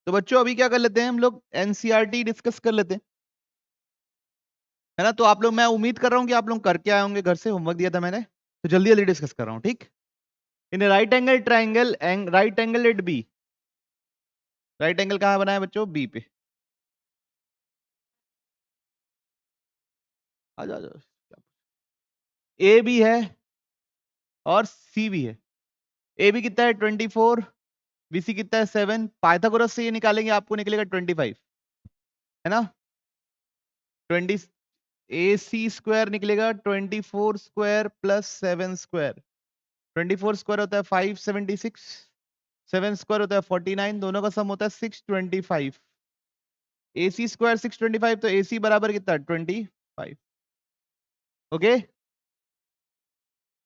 तो बच्चों अभी क्या कर लेते हैं हम लोग, एनसीईआरटी डिस्कस कर लेते हैं, है ना। तो आप लोग, मैं उम्मीद कर रहा हूँ कि आप लोग करके आए होंगे, घर से होमवर्क दिया था मैंने, तो जल्दी जल्दी डिस्कस कर रहा हूँ, ठीक। In right angle triangle, right angle at B, right angle कहाँ बना है बच्चों, बी पे। आ जाओ आ जाओ। ए भी है और सी भी है। ए बी कितना है 24, बीसी कितना है 7, पाइथागोरस से ये निकालेंगे आपको निकलेगा 25, है ना। 20 ए सी स्क्वायर निकलेगा 24 स्क्वायर प्लस 7 स्क्वायर। 24 स्क्वायर होता है 576, 7 स्क्वायर होता है 49, दोनों का सम होता है 625। ए सी स्क्वायर 625, तो ए सी बराबर कितना 25। ओके।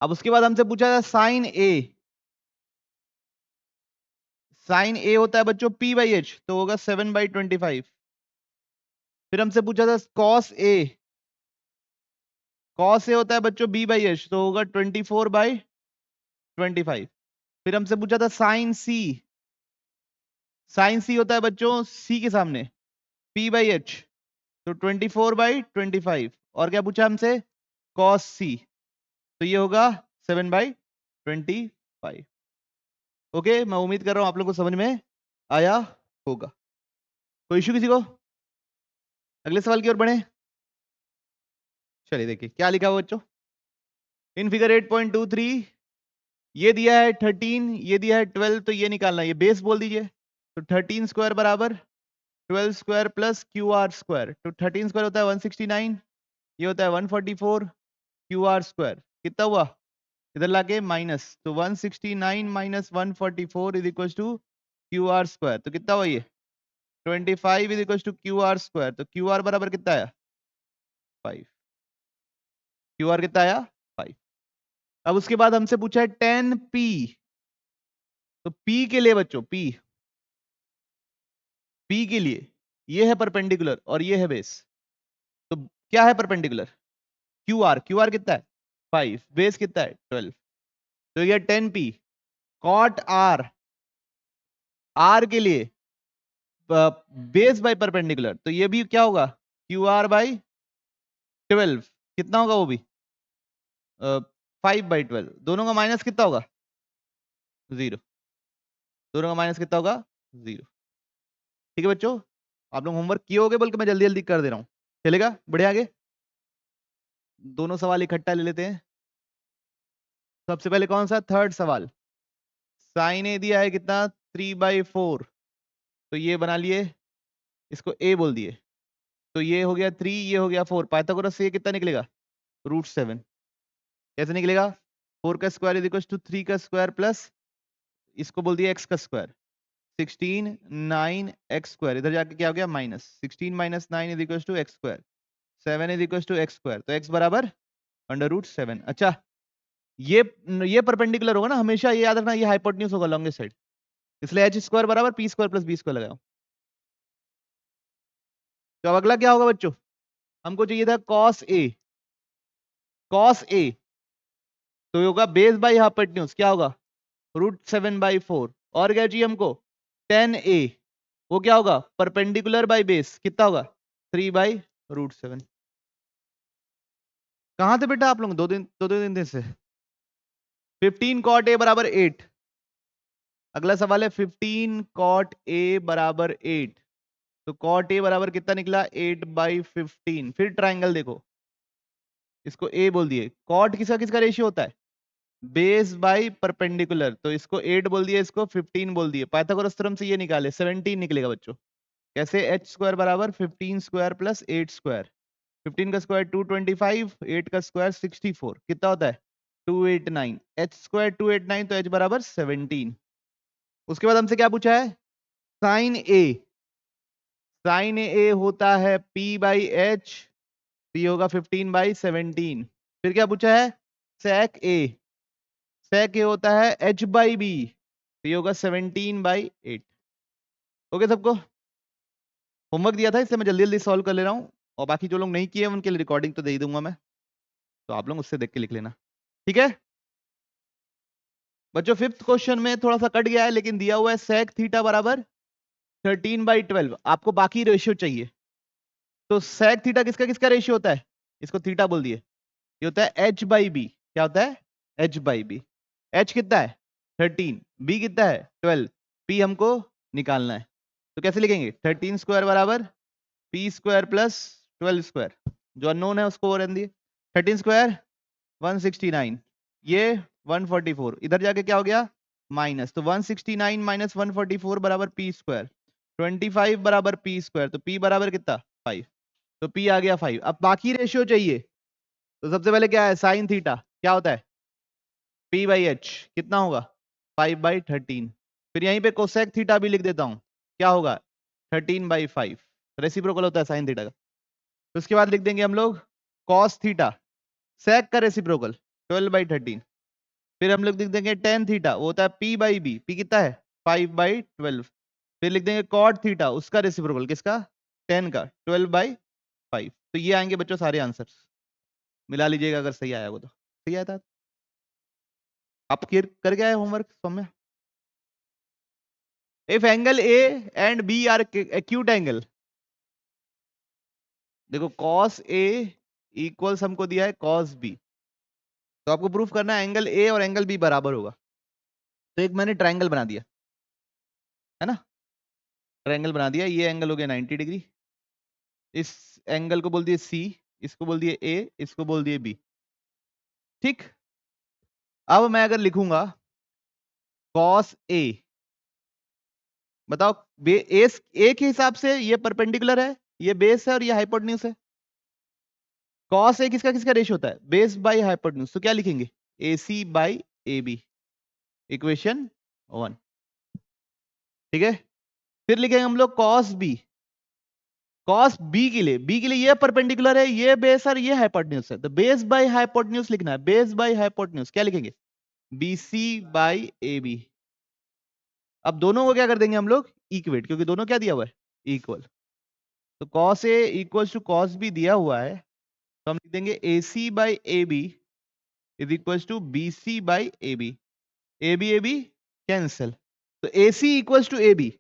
अब उसके बाद हमसे पूछा था साइन ए, साइन ए होता है बच्चों पी बाई एच, तो होगा 7/25। फिर हमसे पूछा था कॉस ए, कॉस ए होता है बच्चों बी बाई एच, तो होगा 24/25। फिर हमसे पूछा था साइन सी, साइन सी होता है बच्चों सी के सामने पी बाई एच, तो 24/25। और क्या पूछा हमसे, कॉस सी, तो ये होगा 7/25। ओके, मैं उम्मीद कर रहा हूं आप लोग को समझ में आया होगा। कोई इशू किसी को, अगले सवाल की ओर बढ़े। चलिए देखिए क्या लिखा हुआ बच्चों, इन फिगर 8.23 ये दिया है 13, ये दिया है 12, तो ये निकालना है, ये बेस बोल दीजिए। तो 13 स्क्वायर बराबर 12 square plus Q R square, तो 13 स्क्वायर होता है 169, ये होता है 144, क्यू आर स्क्वायर कितना हुआ, इधर लाके माइनस, तो 169 minus 144 is equal to Q R square, तो कितना हुआ ये 25 is equal to Q R square, तो क्यू आर बराबर कितना आया 5, क्यू आर कितना आया 5। अब उसके बाद हमसे पूछा है 10p, तो p के लिए बच्चों, p के लिए ये है परपेंडिकुलर और ये है बेस, तो क्या है परपेंडिकुलर, क्यू आर कितना है 5, बेस कितना है 12, तो ये 10p कॉट आर, आर के लिए बेस बाय परपेंडिकुलर, तो ये भी क्या होगा क्यू आर बाई 12, कितना होगा वो भी 5/12, दोनों का माइनस कितना होगा 0, दोनों का माइनस कितना होगा 0। ठीक है बच्चों, आप लोग होमवर्क किए होगे, बल्कि मैं जल्दी जल्दी कर दे रहा हूँ, चलेगा बढ़िया आगे। दोनों सवाल इकट्ठा ले लेते हैं। सबसे पहले कौन सा, थर्ड सवाल, साइन ए दिया है कितना 3/4, तो ये बना लिए, इसको ए बोल दिए, तो ये हो गया 3, ये हो गया 4, पाइथागोरस से ये कितना निकलेगा √7, कैसे निकलेगा 4 का स्क्वायर इज इक्वल टू 3 का स्क्वायर प्लस इसको बोल दिया x का स्क्वायर, 16 9 x स्क्वायर, इधर जाके क्या हो गया minus 16 minus 9 is equal to x square, 7 is equal to x square, तो x बराबर √7। अच्छा, ये परपेंडिकुलर होगा ना हमेशा, ये याद रखना, ये हाइपोटेन्यूज होगा लॉन्गेस्ट साइड, इसलिए h स्क्वायर बराबर p square plus b square लगाओ। तो अब अगला क्या होगा बच्चों, हमको चाहिए था cos a, cos a तो ये होगा बेस बाई हाइपोटेन्यूज, क्या होगा √7/4, और क्या चाहिए हमको tan a, वो क्या होगा परपेंडिकुलर बाई बेस, कितना होगा 3/√7। कहां थे बेटा आप लोग, दो दिन से 15 cot a बराबर 8, अगला सवाल है 15 cot a बराबर 8, तो cot a बराबर कितना निकला 8/15। फिर ट्राइंगल देखो, इसको a बोल दिए, cot किसका किसका रेशियो होता है बेस बाई परपेंडिकुलर, तो इसको 8 बोल दिया, इसको 15 बोल दिए, पाइथागोरस थ्योरम से ये निकाले 17 निकलेगा बच्चों। कैसे, h स्क्वायर बराबर 15 स्क्वायर प्लस 8 स्क्वायर, 15 का स्क्वायर 225, 8 का स्क्वायर 64, कितना होता है 289, h स्क्वायर 289, तो h बराबर 17। उसके बाद हमसे क्या पूछा है साइन ए, साइन ए होता है p बाई एच, ये होगा 15/17। फिर क्या पूछा है सेक ए, सेक ए होता है h बाई बी, तो ये होगा 17/8। ओके सबको, होमवर्क दिया था इससे मैं जल्दी जल्दी सॉल्व कर ले रहा हूँ, और बाकी जो लोग नहीं किए उनके लिए रिकॉर्डिंग तो दे ही दूंगा मैं, तो आप लोग उससे देख के लिख लेना, ठीक है बच्चों। फिफ्थ क्वेश्चन में थोड़ा सा कट गया है, लेकिन दिया हुआ है सेक थीटा बराबर 13/12 आपको बाकी रेशियो चाहिए। तो sec थीटा किसका किसका रेशियो होता है? इसको थीटा बोल दिए। ये होता है h/b। क्या होता है? h/b। h कितना है? 13, b कितना है? 12, p हमको निकालना है। तो कैसे लिखेंगे? 13 स्क्वायर बराबर p स्क्वायर प्लस 12 स्क्वायर, जो अननोन है उसको रहने दिए। 13 स्क्वायर 169, ये 144, इधर जाके क्या हो गया? माइनस, तो 169 माइनस 144 बराबर पी स्क्वायर, 25 बराबर पी स्क्वायर, तो p बराबर कितना? 5। तो p आ गया 5। अब बाकी रेशियो चाहिए, तो सबसे पहले क्या है? साइन थीटा क्या होता है? p/h कितना होगा? 5/13। फिर यहीं पे कोसेक थीटा भी लिख देता हूं, क्या होगा? 13/5। रेसिप्रोकल होता है साइन थीटा का। तो उसके बाद लिख देंगे हम लोग कॉस थीटा, सेक का रेसिप्रोकल 12/13। फिर हम लोग लिख देंगे टेन थीटा, वो होता है p/b, p कितना है? 5/12। फिर लिख देंगे कॉट थीटा, उसका रेसिप्रोकल किसका? 10 का, 12/5। तो ये आएंगे बच्चों सारे आंसर्स, मिला लीजिएगा अगर सही आया हो तो। सही आया था? आप क्लियर कर गए homework Saumya? If angle A and B are acute angle, देखो cos ए इक्वल्स हमको दिया है cos बी, तो आपको प्रूफ करना है एंगल ए और एंगल बी बराबर होगा। तो एक मैंने ट्रायंगल बना दिया है ना, ट्रायंगल बना दिया। ये एंगल हो गया 90 डिग्री, इस एंगल को बोल दिए सी, इसको बोल दिए ए, इसको बोल दिए बी। ठीक, अब मैं अगर लिखूंगा cos ए, बताओ ए के हिसाब से ये परपेंडिकुलर है, ये बेस है और ये हाइपोटेन्यूज है। cos ए किसका किसका रेशियो होता है? Base by hypotenuse. तो क्या लिखेंगे? AC by AB, equation 1। ठीक है, फिर लिखेंगे हम लोग cos B। cos B के लिए, B के लिए ये परपेंडिकुलर है, ये बेस और ये हाइपोटेन्यूज है, तो बेस बाय हाइपोटेन्यूज लिखना है। बेस बाय हाइपोटेन्यूज क्या लिखेंगे? BC by AB। अब दोनों को क्या कर देंगे हम लोग? इक्वेट, क्योंकि दोनों क्या दिया हुआ है? इक्वल। तो cos A equals to cos B दिया हुआ है, तो हम लिख देंगे AC by AB is equals to BC by AB। AB AB cancel, तो AC इक्वल्स टू AB,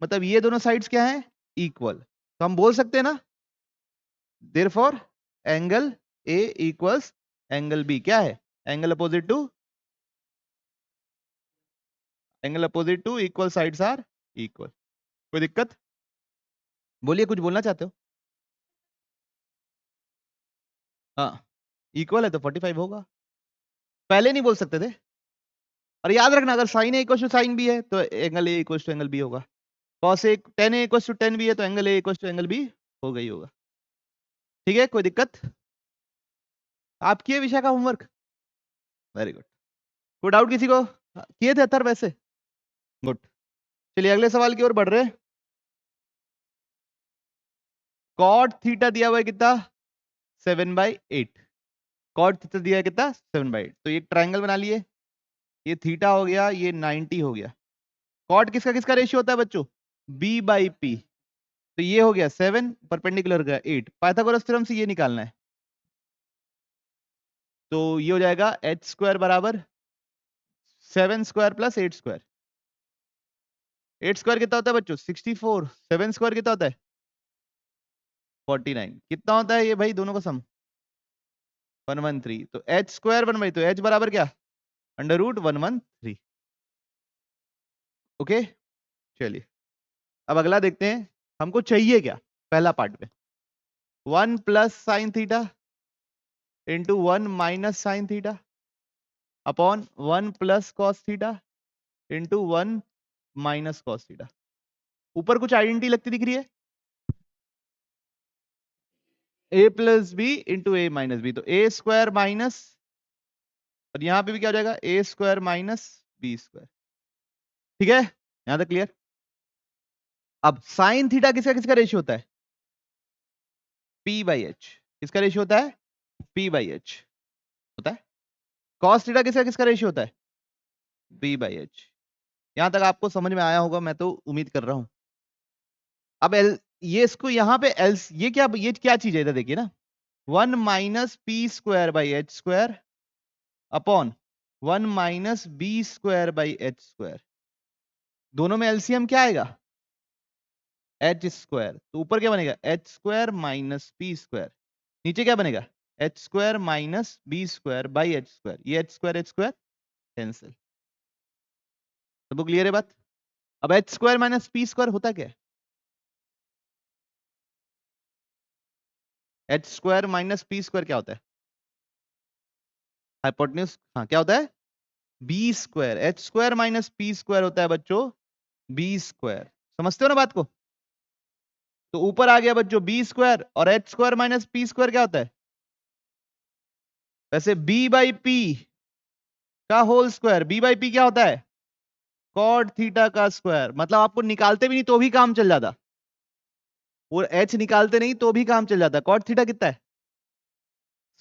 मतलब ये दोनों साइड्स क्या है? इक्वल। तो हम बोल सकते हैं ना, therefore angle A equals angle B क्या है? Angle opposite to equal sides are equal. कोई दिक्कत? बोलिए, कुछ बोलना चाहते हो? हाँ, इक्वल है तो 45 होगा। पहले नहीं बोल सकते थे। और याद रखना, अगर sine A equal to sine B है तो angle A equal to angle B होगा। Cos A tan A equal to tan B है तो angle A equal to angle B हो गई होगा। ठीक है, कोई दिक्कत? आप किए विषय का होमवर्क? Very good. कोई डाउट किसी को? किए थे अतर वैसे? गुड। चलिए अगले सवाल की ओर बढ़ रहे हैं। कॉट थीटा दिया हुआ है कितना? 7/8। कॉट थीटा दिया है कितना? 7/8। तो एक ट्रायंगल बना लिए, ये थीटा हो गया, ये 90 हो गया। कॉट किसका किसका रेशियो होता है बच्चों? B/P। तो ये हो गया 7, परपेंडिकुलर का 8। पाइथागोरस थ्योरम से ये निकालना है, तो ये हो जाएगा h स्क्वायर बराबर 7 स्क्वायर प्लस 8 स्क्वायर। 8 स्क्वायर कितना होता है बच्चों? 64। 7 स्क्वायर कितना होता है? 49। कितना होता है ये भाई दोनों का सम? 113। तो h स्क्वायर 1/, तो h बराबर क्या? √113। ओके, चलिए अब अगला देखते हैं, हमको चाहिए क्या? पहला पार्ट में 1 plus sine theta into 1 minus sine theta upon 1 plus cos theta into 1 minus cos theta. ऊपर कुछ आइडेंटिटी लगती दिख रही है, a plus B into A minus B, तो ए स्क्वायर माइनस, और यहां पे भी क्या हो जाएगा? ए स्क्वायर माइनस बी स्क्वायर। ठीक है, यहां तक क्लियर? अब साइन थीटा किसका किसका रेशियो होता है? P/H। किसका रेशियो होता है? P/H होता है। कॉस थीटा किसका किसका रेशियो होता है? B/H। यहां तक आपको समझ में आया होगा, मैं तो उम्मीद कर रहा हूं। अब एल, ये इसको यहां पे एल, ये क्या चीज है इधर देखिए ना, 1 minus P square by H square upon 1 minus B square by H square. दोनों में एलसीएम क्या आएगा? एच स्क्वायर, तो ऊपर क्या बनेगा H square minus P square, नीचे क्या बनेगा H square minus B square by H square, ये एच स्क्वायर कैंसिल। सबको क्लियर है बात? अब H square minus P square होता क्या है? H square minus P square क्या होता है? हाइपोटेन्यूज, हाँ क्या होता है B square, H square minus P square होता है बच्चों बी स्क्वायर। समझते हो ना बात को? तो ऊपर आ गया बच्चों बी स्क्वायर, और H square minus P square क्या होता है? वैसे बी बाई पी का whole square, B by P क्या होता है कॉट थीटा का स्क्वायर। मतलब आपको निकालते भी नहीं तो भी काम चल जाता, और एच निकालते नहीं तो भी काम चल जाता। कॉट थीटा कितना है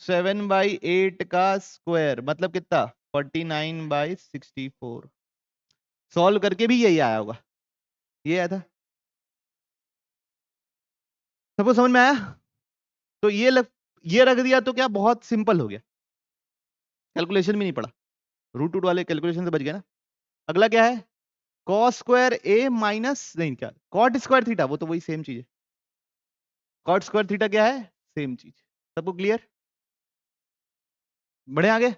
7/8 का स्क्वायर, मतलब कितना 49/64। सॉल्व करके भी यही आया होगा, ये आया था। सबको समझ में आया? तो ये रख दिया तो क्या बहुत सिंपल हो गया, कैलकुलेशन भी नहीं पड़ा, रूट टूट वाले कैलकुलेशन से बच गया ना। अगला क्या है कॉस स्क्वायर ए माइनस, नहीं क्या कॉट स्क्वायर थीटा, वो तो वही सेम चीज है। कॉट स्क्वायर थीटा क्या है सेम चीज। सबको क्लियर? बढ़े आगे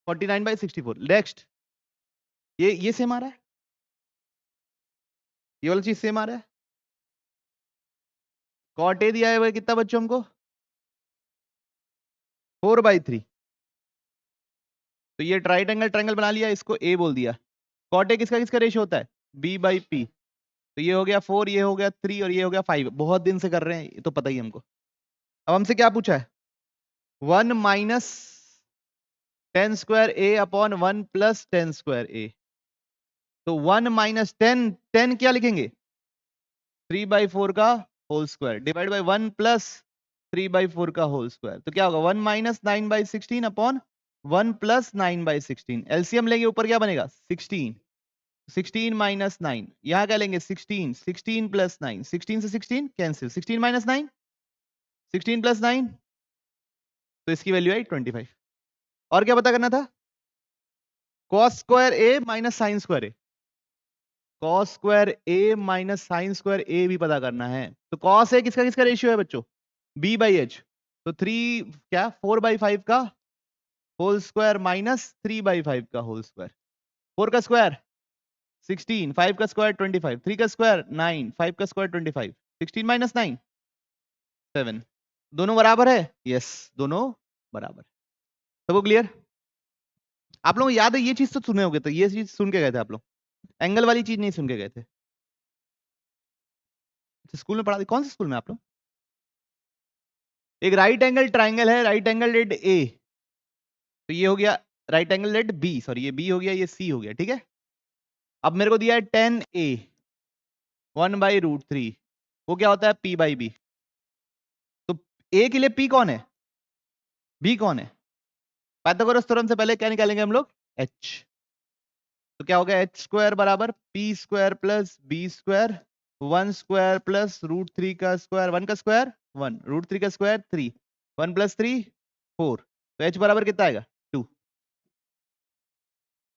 49/64। नेक्स्ट ये सेम आ रहा है, ये वाला चीज सेम आ रहा है। कॉट ए दिया है वो कितना बच्चों हमको 4/3। तो ये ट्राइटेंगल ट्रायंगल बना लिया, इसको ए बोल दिया। कॉट ए किसका किसका रेशियो होता है बी बाई पी। तो ये हो गया 4, ये हो गया 3 और ये हो गया 5। बहुत दिन से कर रहे हैं, ये तो पता ही हमको। अब हमसे क्या पूछा है 1 minus 10 square A upon 1 plus 10 square A. तो 1 माइनस 10 क्या लिखेंगे 3/4 का whole square divide by 1 plus 3/4 का होल स्क्वायर। तो क्या होगा 1 माइनस 9/16 अपॉन 1 प्लस 9/16। एलसीएम लेंगे ऊपर क्या बनेगा 16, 16 माइनस 9, यहां क्या लेंगे 16, 16 प्लस 9, 16 से 16 कैंसिल, 16 माइनस 9, 16 प्लस 9, तो इसकी वैल्यू आई 25। और क्या पता करना था cos square A minus sine square A, cos square A minus sine square ए भी पता करना है। तो कॉस ए किसका किसका रेशियो है बच्चों बी बाई एच। तो 3 क्या 4/5 का होल स्क्वायर माइनस 3/5 का होल स्क्वायर। 4 का स्क्वायर 16, 5 का स्क्वायर 25, 3 का स्क्वायर 9, 5 का स्क्वायर 25, 16 माइनस 9 7। दोनों बराबर है यस, दोनों बराबर। सबको क्लियर? आप लोगों को याद है ये चीज तो सुने होगे, तो ये चीज सुन के गए थे आप लोग, एंगल वाली चीज नहीं सुन के गए थे। स्कूल में पढ़ा, कौन से स्कूल में आप लोग? एक राइट एंगल ट्राइंगल है, राइट एंगल रेड ए, तो ये हो गया right angled B, sorry ये बी हो गया ये सी हो गया, ठीक है। अब मेरे को दिया है 10a 1/√3, वो क्या होता है p बाई बी। तो a के लिए p कौन है b कौन है? पाइथागोरस थ्योरम से पहले क्या निकालेंगे हम लोग h। तो क्या हो गया एच स्क्वायर बराबर P square plus B square 1 square plus √3 का स्क्वायर, 1 का स्क्वायर 1, √3 का स्क्वायर 3, 1 प्लस 3 4। तो h बराबर कितना आएगा 2।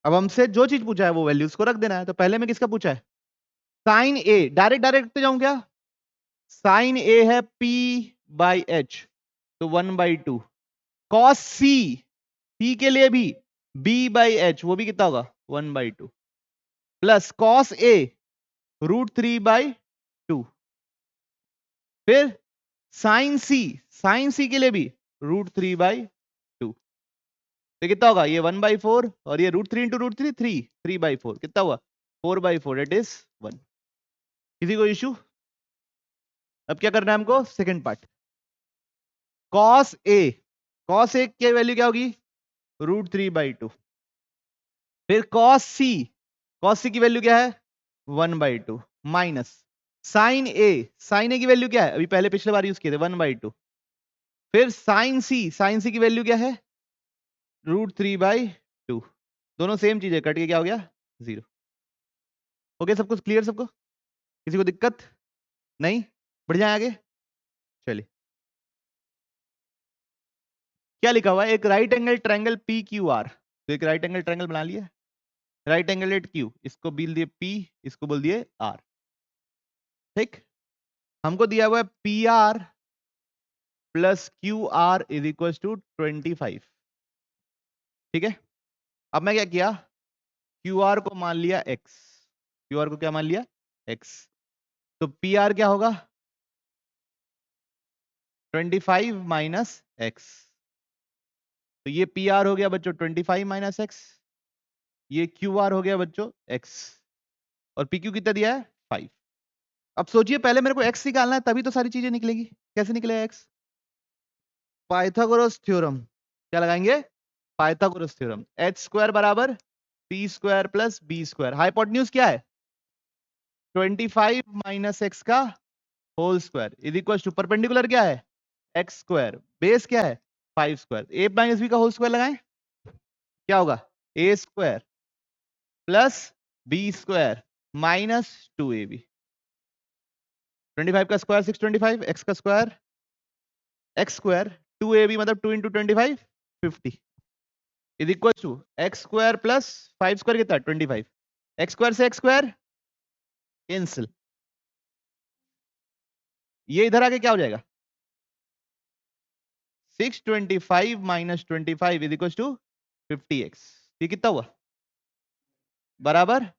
अब हमसे जो चीज पूछा है वो वैल्यूज को रख देना है। तो पहले में किसका पूछा है साइन ए, डायरेक्ट डायरेक्ट रखते जाऊं क्या, साइन ए है p बाई एच, तो 1/2। कॉस सी, सी के लिए भी b बाई एच, वो भी कितना होगा 1/2, प्लस कॉस ए √3/2। फिर साइन सी, साइन सी के लिए भी √3/2। तो कितना होगा ये 1/4 और ये √3 इंटू √3 3/4, कितना हुआ 4/4, इट इज 1। किसी को इशू? अब क्या करना है हमको second part. Cos A, cos A की वैल्यू क्या होगी √3/2। फिर कॉस सी, कॉस सी की वैल्यू क्या है 1/2 माइनस साइन ए, साइन ए की वैल्यू क्या है अभी पहले पिछले बार यूज किए थे 1/2। फिर साइन सी, साइन सी की वैल्यू क्या है √3/2। दोनों सेम चीज है, कट के क्या हो गया 0। ओके सब कुछ क्लियर सबको? किसी को दिक्कत नहीं? बढ़ जाए आगे चलिए। क्या लिखा हुआ है एक right angle triangle P Q R. तो एक राइट एंगल ट्रायंगल बना लिया, राइट एंगल एट क्यू, इसको बोल दिए पी, इसको बोल दिए आर, ठीक, हमको दिया हुआ है P R plus Q R is equal to 25। ठीक है, अब मैं क्या किया, क्यू आर को मान लिया एक्स, क्यू आर को क्या मान लिया, एक्स। तो पी आर क्या होगा, 25 माइनस एक्स। तो ये पी आर हो गया बच्चों 25 माइनस एक्स, ये क्यू आर हो गया बच्चों एक्स, और पी क्यू कितना दिया है 5। अब सोचिए, पहले मेरे को एक्स निकालना है तभी तो सारी चीजें निकलेगी। कैसे निकलेगा एक्स, पाइथागोरस थ्योरम। क्या लगाएंगे, पाइथागोरस थ्योरम। एच स्क्वायर बराबर P square plus B square. Hypotenuse क्या है, 25 माइनस एक्स का whole square is equal to perpendicular क्या है, एक्स स्क्वायर, बेस क्या है 5 स्क्वायर। ए माइनस बी का होल स्क्वायर लगाएं, क्या होगा, A square plus B square minus 2ab। 25 का स्क्वायर 625, एक्स का स्क्वायर एक्स स्क्वायर 2ab मतलब 2 into 25 50 is equal to x square plus 5 square कितना 25। एक्स स्क्वायर से एक्स स्क्वायर कैंसिल, ये इधर आके क्या हो जाएगा 625 minus 25 is equal to 50x। ये कितना हुआ, बराबर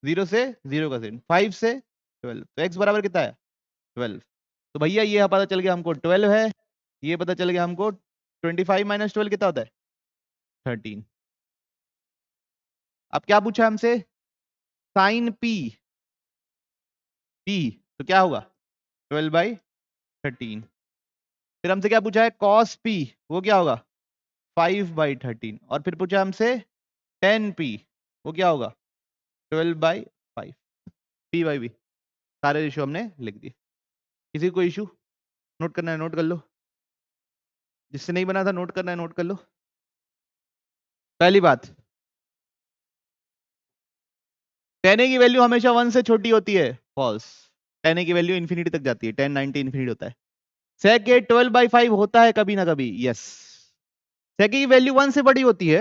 0 से 0 का सेकंड 5 से 12, तो x बराबर कितना है 12। तो भैया ये पता चल गया हमको 12 है, ये पता चल गया हमको 25 माइनस 12 कितना होता है 13। अब क्या पूछा हमसे, साइन p, p तो क्या होगा 12/13। फिर हमसे क्या पूछा है cos p, वो क्या होगा 5/13। और फिर पूछा हमसे tan p, वो क्या होगा 12/5। p बाई b, सारे रेशियो हमने लिख दिए। किसी को इशू, नोट करना है नोट कर लो, जिससे नहीं बना था नोट करना है नोट कर लो। पहली बात, tan की वैल्यू हमेशा 1 से छोटी होती है, फॉल्स। tan की वैल्यू इंफिनिटी तक जाती है, tan 90 इंफिनिटी होता है। sec a 12/5 होता है कभी ना कभी, यस। sec की वैल्यू 1 से बड़ी होती है,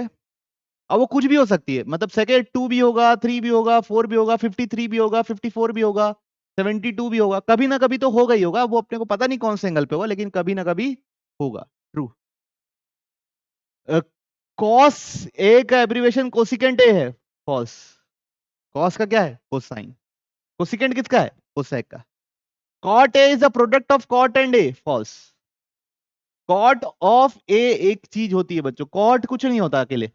अब वो कुछ भी हो सकती है, मतलब sec a 2 भी होगा, 3 भी होगा, 4 भी होगा, 53 भी होगा, 54 भी होगा, 72 भी होगा, कभी ना कभी तो होगा ही होगा। वो अपने को पता नहीं कौन से एंगल पे होगा, लेकिन कभी ना कभी होगा। ट्रू। कॉस ए का एब्रीवेशन कोसिकेंट ए है, फॉल्स। कॉस का क्या है कोसाइन, कोसिकेंट किसका है कोसेक का। Cot A is the product of cot and A, false. Cot of A एक चीज होती है बच्चों, कॉट कुछ नहीं होता अकेले,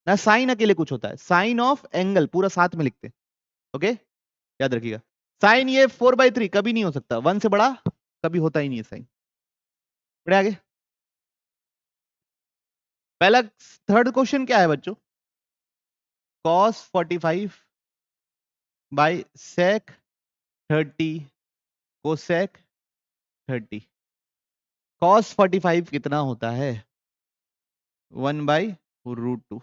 ना साइन अकेले कुछ होता है, साइन ऑफ एंगल पूरा साथ में लिखते हैं। ओके, याद रखिएगा। साइन ये 4/3 कभी नहीं हो सकता, 1 से बड़ा कभी होता ही नहीं है साइन। बढ़े आगे, पहला थर्ड क्वेश्चन क्या है बच्चों, cos 45 bye sec 30 cosec 30। cos 45 कितना होता है 1/√2।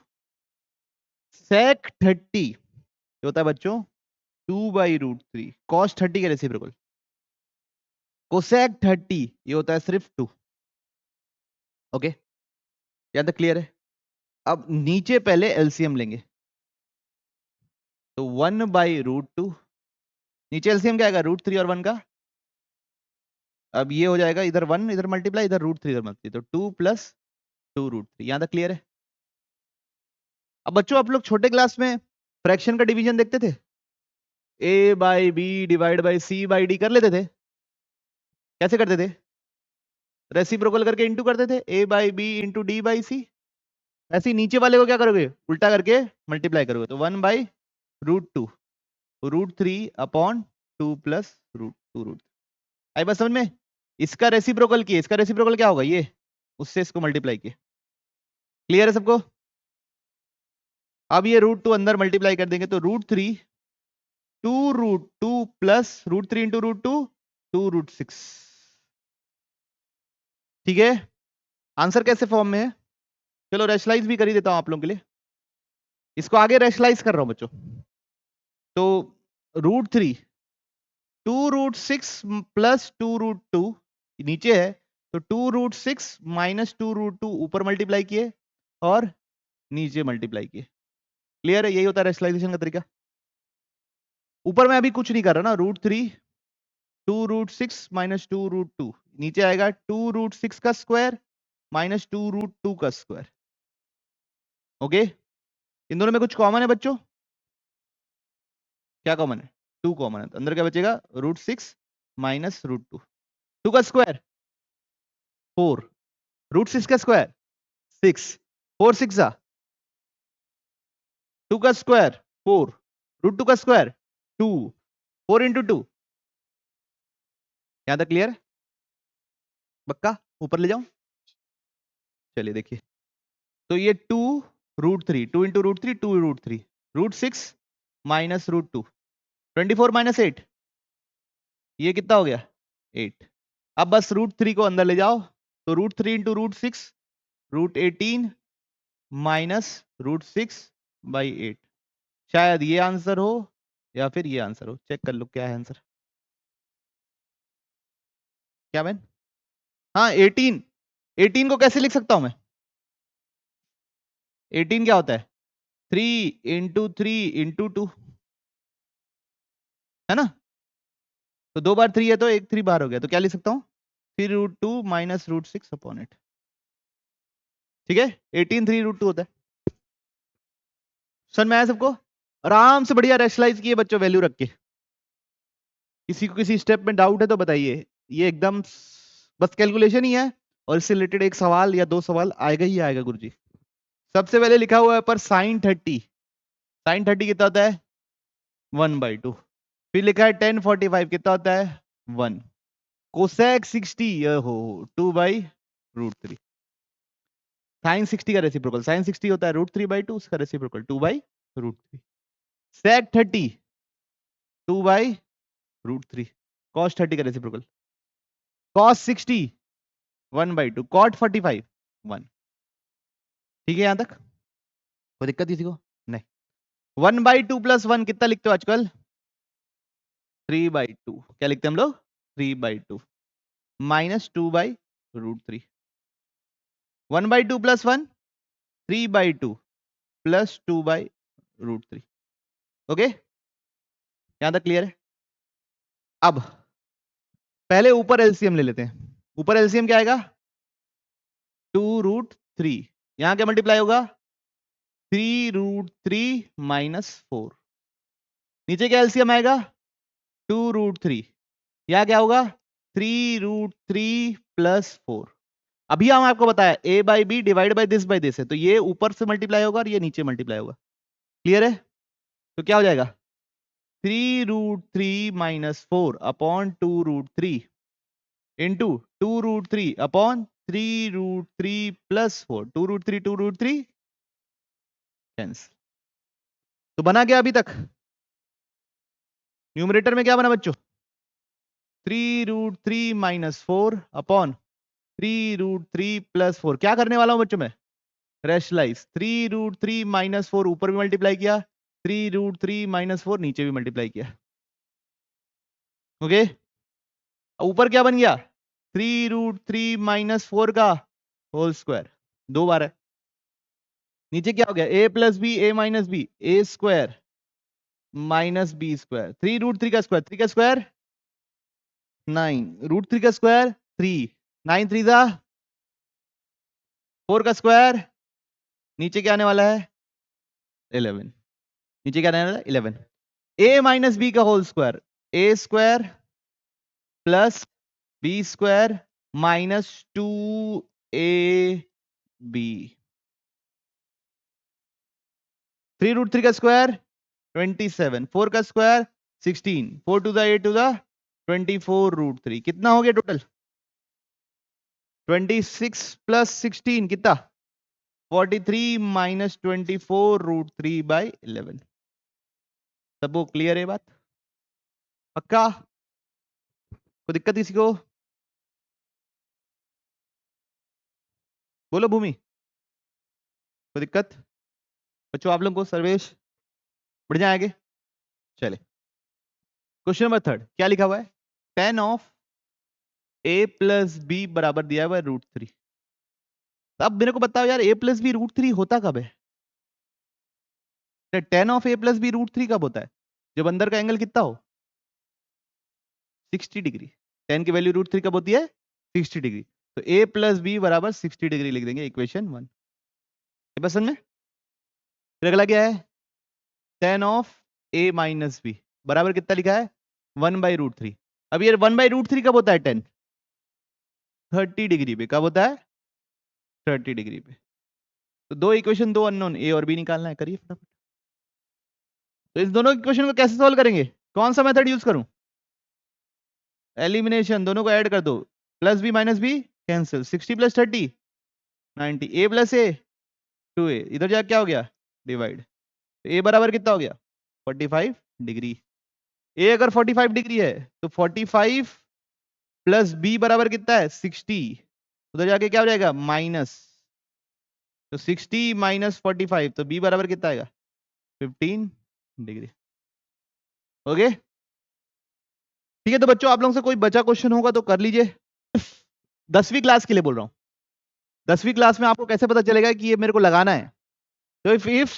sec 30 ये होता है बच्चों 2/√3। cos 30 का रेसिप्रोकल। cosec 30 ये होता है सिर्फ 2। ओके, यहाँ तक क्लियर है। अब नीचे पहले एलसीएम लेंगे, तो 1/√2, नीचे एलसीएम क्या आएगा √3 और 1 का। अब ये हो जाएगा इधर 1 इधर मल्टीप्लाई, इधर √3 इधर मल्टीप्लाई, तो 2 + 2√3। यहां तक क्लियर है। अब बच्चों आप लोग छोटे क्लास में फ्रैक्शन का डिवीजन देखते थे, a/b डिवाइड बाई c/d कर लेते थे। कैसे करते थे, रेसिप्रोकल करके इंटू करते थे, a/b इंटू d/c। ऐसे ही नीचे वाले को क्या करोगे उल्टा करके मल्टीप्लाई करोगे, तो 1/√2 √3/2 + √2। आई बात समझ में। इसका रेसिप्रोकल किए, इसका रेसिप्रोकल क्या होगा ये, उससे इसको मल्टीप्लाई किए। क्लियर है सबको। अब ये √2 अंदर मल्टीप्लाई कर देंगे, तो √3 2√2 प्लस √3 इंटू √2 2√6। ठीक है, आंसर कैसे फॉर्म में है, चलो रेशलाइज भी कर ही देता हूं आप लोगों के लिए। इसको आगे रेशलाइज कर रहा हूं बच्चों, तो √3 2√6 प्लस 2√2 नीचे है, तो 2√6 माइनस 2√2 ऊपर मल्टीप्लाई किए और नीचे मल्टीप्लाई किए। क्लियर है, यही होता है रेशलाइजेशन का तरीका। ऊपर मैं अभी कुछ नहीं कर रहा ना, √3 2√6 माइनस 2√2, नीचे आएगा 2√6 का स्क्वायर माइनस 2√2 का स्क्वायर। ओके, इन दोनों में कुछ कॉमन है बच्चों? क्या कॉमन है? 2 कॉमन है, तो अंदर क्या बचेगा? √6 माइनस √2, 2 का स्क्वायर 4, √6 का स्क्वायर 6, 4 6 2 का स्क्वायर 4, √2 का स्क्वायर 2, 4 इंटू 2। यहां तक क्लियर? पक्का? ऊपर ले जाऊं? चलिए देखिए, तो ये 2√3, 2 इंटू √3 2√3, √6 माइनस √2, 24 माइनस 8, ये कितना हो गया? 8। अब बस √3 को अंदर ले जाओ, तो √3 इंटू √6 √18 माइनस √6/8। शायद ये आंसर हो या फिर ये आंसर हो, चेक कर लो क्या है आंसर। क्या मैन? हाँ 18 को कैसे लिख सकता हूं मैं? 18 क्या होता है? 3 इंटू 3 इंटू 2, है ना? तो 2 बार 3 है तो एक 3 बार हो गया, तो क्या लिख सकता हूँ? 3√2 माइनस √6/8। ठीक है, 18 3√2 होता है। समझ में आया सबको? आराम से बढ़िया रेशनलाइज किए बच्चों, वैल्यू रख के। किसी को किसी स्टेप में डाउट है तो बताइए, ये एकदम बस कैलकुलेशन ही है, और इससे रिलेटेड एक सवाल या 2 सवाल आएगा ही आएगा गुरुजी। सबसे पहले लिखा हुआ है पर sin 30, sin 30 कितना होता है? 1/2। फिर लिखा है tan 45 कितना होता है? 1। कोसेक 60 हो 2/√3। sin 60 का रेसिप्रोकल, sin 60 होता है √3/2, उसका रेसिप्रोकल 2/√3। sec 30 2/√3, cos 30 का रेसिप्रोकल cos 60 1/2, cot 45 1। ठीक है यहां तक? कोई दिक्कत किसी को? नहीं। 1/2 प्लस 1 कितना लिखते हो आजकल? 3/2। क्या लिखते हैं हम लोग? 3/2 माइनस 2/√3। 1/2 plus 1 3/2 plus 2/√3। ओके, यहां तक क्लियर है? अब पहले ऊपर एलसीएम ले लेते हैं। ऊपर एलसीएम क्या आएगा? 2√3, यहां क्या मल्टीप्लाई होगा? 3√3 माइनस 4। नीचे क्या एलसीएम आएगा? 2√3, यहां क्या होगा? 3√3 प्लस 4। अभी हम आपको बताया a by B divide by this है, तो ये ऊपर से मल्टीप्लाई होगा और ये नीचे मल्टीप्लाई होगा। क्लियर है? तो क्या हो जाएगा? 3√3 minus 4 upon 2√3 into 2√3 upon 3√3 plus 4, 2√3 cancel. तो बना क्या अभी तक? न्यूमरेटर में क्या बना बच्चों? 3√3 माइनस 4 अपॉन 3√3 प्लस 4। क्या करने वाला हूं बच्चों मैं? रैशनलाइज। 3√3 माइनस 4 ऊपर भी मल्टीप्लाई किया, 3√3 माइनस 4 नीचे भी मल्टीप्लाई किया। ओके, ऊपर क्या बन गया? 3√3 माइनस 4 का होल स्क्वायर, 2 बार है। नीचे क्या हो गया? a plus B A minus B, A square minus B square. 3√3 का स्क्वायर, 3 का स्क्वायर 9, √3 का स्क्वायर 3, 9 3 जा 4 का स्क्वायर, नीचे क्या आने वाला है? 11। नीचे क्या आने वाला है? 11। a माइनस बी का whole square, A square plus B square minus 2ab। 3√3 का स्क्वायर 27, 4 का square 16, 4 to the 8 to the 24√3। कितना हो गया टोटल? 26 प्लस 16 कितना? 43 माइनस 24√3/11। सबको क्लियर है बात? पक्का? कोई दिक्कत किसी को? बोलो भूमि, कोई दिक्कत? बच्चों आप लोगों को सर्वेश बढ़ जाए आगे। चले क्वेश्चन नंबर 3, क्या लिखा हुआ है? tan of a plus B बराबर दिया हुआ है √3। अब मेरे को बताओ यार, a प्लस बी √3 होता कब है? tan of a plus B √3 कब होता है? जब अंदर का एंगल कितना हो 60 डिग्री। tan की वैल्यू √3 कब होती है 60 डिग्री। तो a प्लस बी बराबर 60 डिग्री लिख देंगे, इक्वेशन 1। पसंद में। फिर अगला क्या है tan of a minus B बराबर कितना लिखा है 1/√3। अब ये 1/√3 कब होता है 10 30 डिग्री पे। कब होता है 30 डिग्री पे। तो दो इक्वेशन, दो अननोन ए और बी निकालना है, करिए फटाफट। तो इस दोनों इक्वेशन को कैसे सॉल्व करेंगे, कौन सा मेथड यूज करूं, एलिमिनेशन। दोनों को ऐड कर दो, plus B minus B cancel, 60 plus 30 90, A plus A 2a, इधर जाके क्या हो गया डिवाइड। ए बराबर कितना हो गया 45 डिग्री। ए अगर 45 डिग्री है तो 45 प्लस बी बराबर कितना है 60, उधर जाके क्या हो जाएगा माइनस, तो 60 माइनस 45, तो बी बराबर कितना आएगा 15 डिग्री। ओके ठीक है। तो बच्चों आप लोगों से कोई बचा क्वेश्चन होगा तो कर लीजिए। 10वीं क्लास के लिए बोल रहा हूं, 10वीं क्लास में आपको कैसे पता चलेगा कि ये मेरे को लगाना है। तो if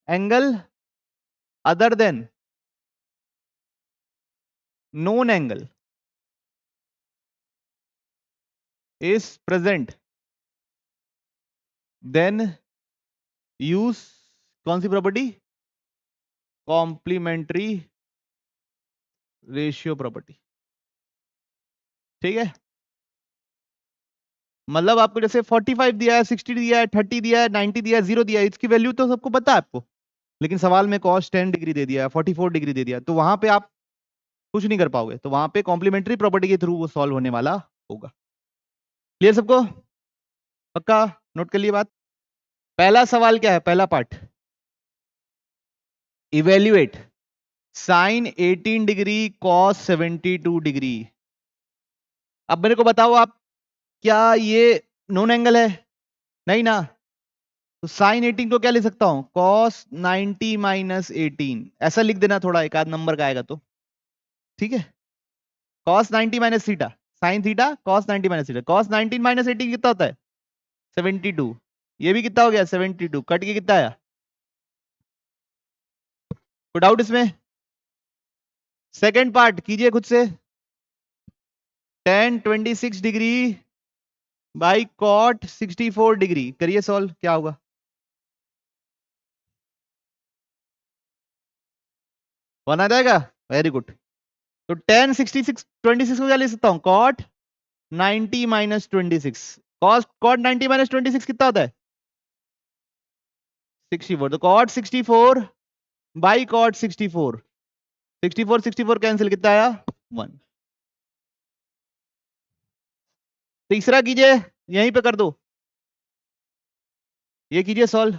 angle other than known angle is present then use कौन सी प्रॉपर्टी कॉम्प्लीमेंट्री रेशियो प्रॉपर्टी। ठीक है, मतलब आपको जैसे 45 दिया है 60 दिया है 30 दिया है 90 दिया है 0 दिया है, इसकी वैल्यू तो सबको पता है आपको, लेकिन सवाल में cos 10 डिग्री दे दिया है 44 डिग्री दे दिया, तो वहां पे आप कुछ नहीं कर पाओगे, तो वहां पे कॉम्प्लीमेंट्री प्रॉपर्टी के थ्रू वो सॉल्व होने वाला होगा। क्लियर सबको, पक्का नोट कर लिए बात। पहला सवाल क्या है, पहला part, evaluate sine 18 degree cos 72 degree. अब मेरे को बताओ आप, क्या ये नोन एंगल है, नहीं ना, तो साइन 18 को क्या लिख सकता हूं कॉस 90 माइनस 18, ऐसा लिख देना, थोड़ा एक आध नंबर का आएगा तो ठीक है। Cos 90 minus theta sine theta cos 90 minus theta, cos 19 minus 18 कितना होता है 72, ये भी कितना हो गया 72, कट के कितना आया, कोई डाउट इसमें। सेकेंड पार्ट कीजिए खुद से, tan 26 degree by cot 64 degree, करिए सॉल्व, क्या होगा। वन आ जाएगा, वेरी गुड। तो tan 66 26 को क्या ले सकता हूं कॉट 90 माइनस 26, कॉट 90 माइनस 26 कितना होता है 64, तो कॉट 64 बाई कॉट 64, 64 64 कैंसिल, कितना आया 1। तीसरा कीजिए, यहीं पे कर दो, ये कीजिए सॉल्व,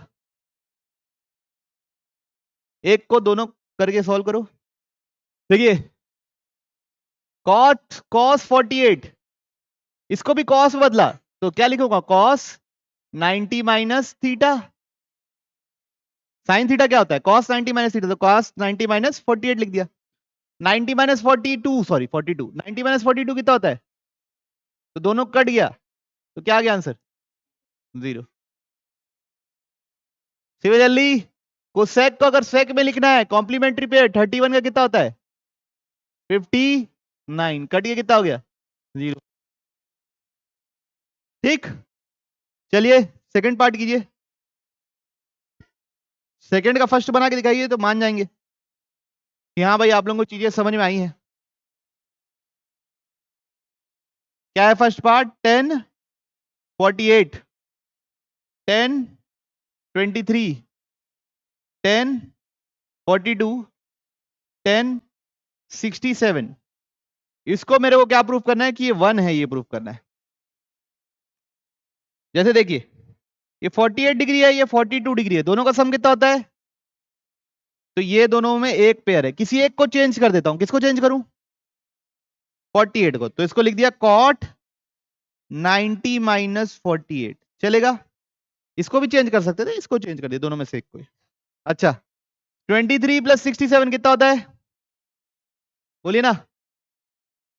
एक को दोनों करके सॉल्व करो। देखिए कॉट कॉस 48, इसको भी कॉस बदला तो क्या लिखूंगा cos 90 minus theta, sine theta क्या होता है कॉस 90 माइनस थीटा, तो कॉस 90 माइनस 48 लिख दिया। 90 माइनस 42 सॉरी 42, 90 माइनस 42 कितना होता है, तो दोनों कट गया, तो क्या आ गया आंसर 0। सिमिलरली कोसेक को अगर सेक में लिखना है कॉम्प्लीमेंट्री पेयर 31 का कितना होता है 59, कट के कितना हो गया 0। ठीक, चलिए सेकंड पार्ट कीजिए, सेकंड का फर्स्ट बना के दिखाइए तो मान जाएंगे कि हाँ भाई आप लोगों को चीजें समझ में आई हैं। क्या है फर्स्ट पार्ट 10 48 10 23 10 42 10 67, इसको मेरे को क्या प्रूफ करना है कि ये 1 है, ये प्रूफ करना है। जैसे देखिए ये 48 डिग्री है, ये 42 डिग्री है, दोनों का सम कितना होता है, तो ये दोनों में एक पेयर है, किसी एक को चेंज कर देता हूं, किसको चेंज करूं 48 को, तो इसको लिख दिया कॉट 90 माइनस 48, चलेगा। इसको भी चेंज कर सकते थे, इसको चेंज कर दिया, दोनों में से एक को। अच्छा 23 प्लस 67 कितना होता है बोलिए ना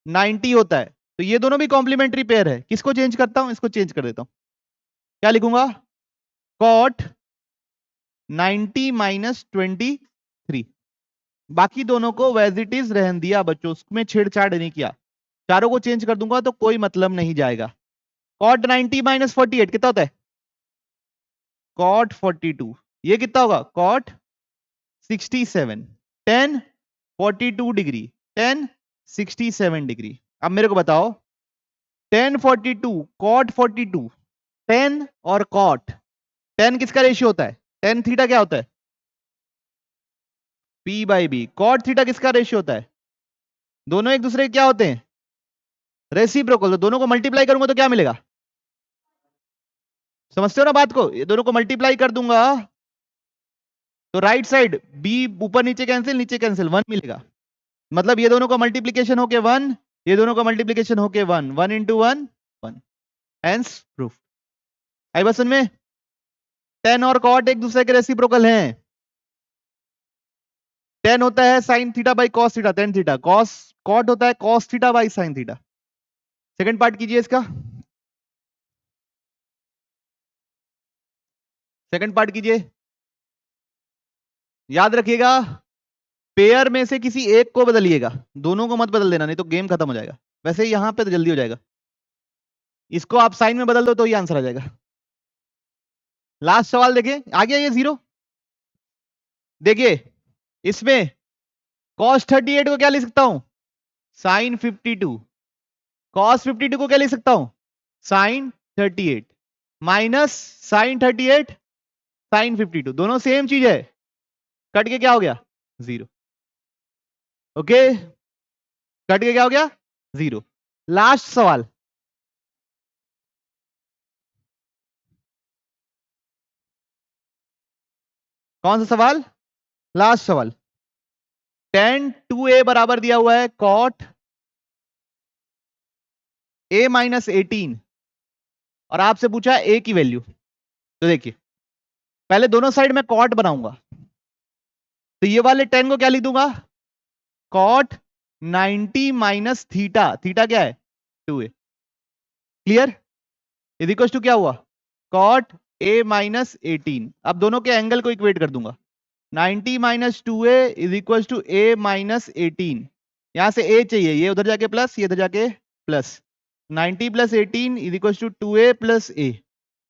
90 होता है, तो ये दोनों भी कॉम्प्लीमेंट्री पेयर है, किसको चेंज करता हूं, इसको चेंज कर देता हूं, क्या लिखूंगा कॉट 90 माइनस 23, बाकी दोनों को वैज इट इज रहन दिया बच्चों, उसमें छेड़छाड़ नहीं किया। चारों को चेंज कर दूंगा तो कोई मतलब नहीं जाएगा। कॉट 90 माइनस 48 कितना होता है? कॉट 42। ये कितना होगा? कॉट 67। 10 42 degree, 10 67 degree. अब मेरे को बताओ 10 42 कॉट 42, 10 और कॉट, 10 किसका रेशियो होता है? 10 थीटा क्या होता है? P by B. Cot theta किसका रेशियो होता है? दोनों एक दूसरे के क्या होते हैं? रेसिप्रोकल। तो दोनों को मल्टीप्लाई करूंगा तो क्या मिलेगा? समझते हो ना बात को? ये दोनों को मल्टीप्लाई कर दूंगा तो राइट साइड बी ऊपर नीचे कैंसिल, नीचे कैंसिल, 1 मिलेगा। मतलब ये दोनों का मल्टीप्लीकेशन होके 1, ये दोनों का मल्टीप्लीकेशन होके 1, 1 इंटू 1 1। Hence proof. आई बस में 10 और कॉट एक दूसरे के रेसिप्रोकल हैं। 10 होता है sine theta by cos theta, 10 theta. Cos cot होता है cos theta by sine theta. Second part कीजिए इसका, सेकंड पार्ट कीजिए। याद रखिएगा पेयर में से किसी एक को बदलिएगा, दोनों को मत बदल देना, नहीं तो गेम खत्म हो जाएगा। वैसे ही यहां पे तो जल्दी हो जाएगा। इसको आप साइन में बदल दो तो ही आंसर आ जाएगा। लास्ट सवाल देखिए, आ गया ये 0। देखिए इसमें cos 38 को क्या लिख सकता हूं? साइन 52। cos 52 को क्या लिख सकता हूं? साइन 38 माइनस साइन 38 साइन 52, दोनों सेम चीज है। कट के क्या हो गया? 0। ओके, कट के क्या हो गया? 0। लास्ट सवाल, कौन सा सवाल? लास्ट सवाल। tan 2a बराबर दिया हुआ है cot a माइनस 18 और आपसे पूछा है a की वैल्यू। तो देखिए पहले दोनों साइड में cot बनाऊंगा, तो ये वाले 10 को क्या लिख दूंगा? cot 90 माइनस थीटा, थीटा क्या है? 2a। Clear? Is equal to क्या हुआ? cot a minus 18। अब दोनों के एंगल को इक्वेट कर दूंगा। 90 minus 2a is equal to a minus 18। यहां से a चाहिए, ये उधर जाके प्लस, ये इधर जाके plus. 90 plus 18 is equal to 2a plus a,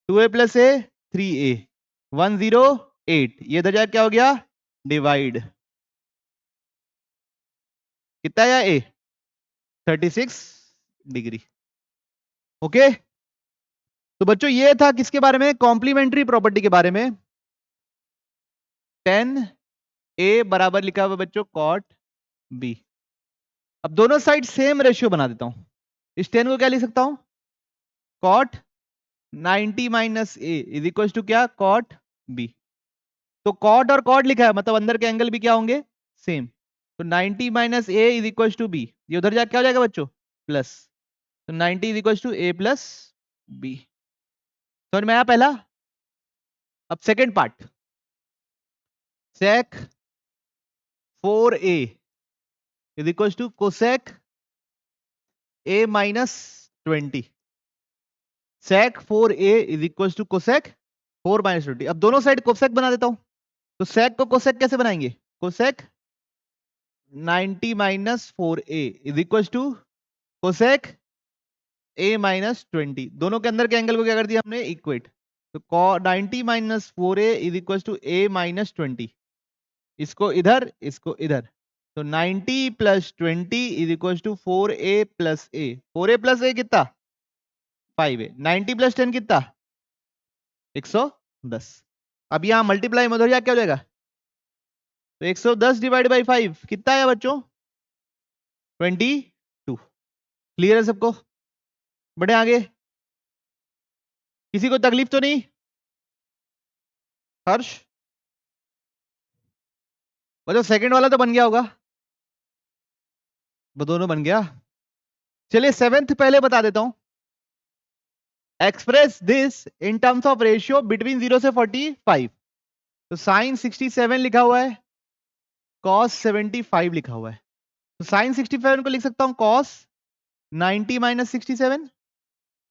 2a plus a 3a, 108। ये इधर जाके क्या हो गया? डिवाइड। कितना आया a? 36 डिग्री। ओके, तो बच्चों ये था किसके बारे में? कॉम्प्लीमेंट्री प्रॉपर्टी के बारे में। 10a बराबर लिखा हुआ बच्चों cot b। अब दोनों साइड सेम रेशियो बना देता हूं। इस 10 को क्या लिख सकता हूं? cot 90 minus A is equal to क्या? cot b। तो cot और cot लिखा है मतलब अंदर के एंगल भी क्या होंगे? सेम। तो 90 minus A is equal to B, ये उधर जाके क्या हो जाएगा बच्चों? प्लस। तो 90 is equal to A plus B. समझ में आया पहला? अब second part, sec 4a is equal to cosec a minus 20। sec 4a is equal to cosec 4 minus 20। अब दोनों साइड कोसेक बना देता हूं। तो sec को कोसेक कैसे बनाएंगे? Cosec 90 minus 4a is equal to cosec a minus 20। दोनों के अंदर के एंगल को क्या कर दिया हमने? इक्वेट। तो 90 minus 4a is equal to a minus 20। इसको इधर, इसको इधर। तो 90 plus 20 is equal to 4a plus a। 4a plus a कितना? 5a। 90 प्लस 10 कितना? 110। अब यहां मल्टीप्लाई में उधर क्या हो जाएगा? तो 110 डिवाइड बाई 5 कितना है बच्चों? 22। क्लियर है सबको? बढ़े आगे, किसी को तकलीफ तो नहीं? हर्ष बच्चों सेकंड वाला तो बन गया होगा, वो दोनों बन गया। चलिए सेवेंथ पहले बता देता हूं। Express this in terms of ratio between 0 से 45। तो साइन 67 लिखा हुआ है, कॉस 75 लिखा हुआ है। तो साइन 67 को लिख सकता हूं कॉस 90 माइनस 67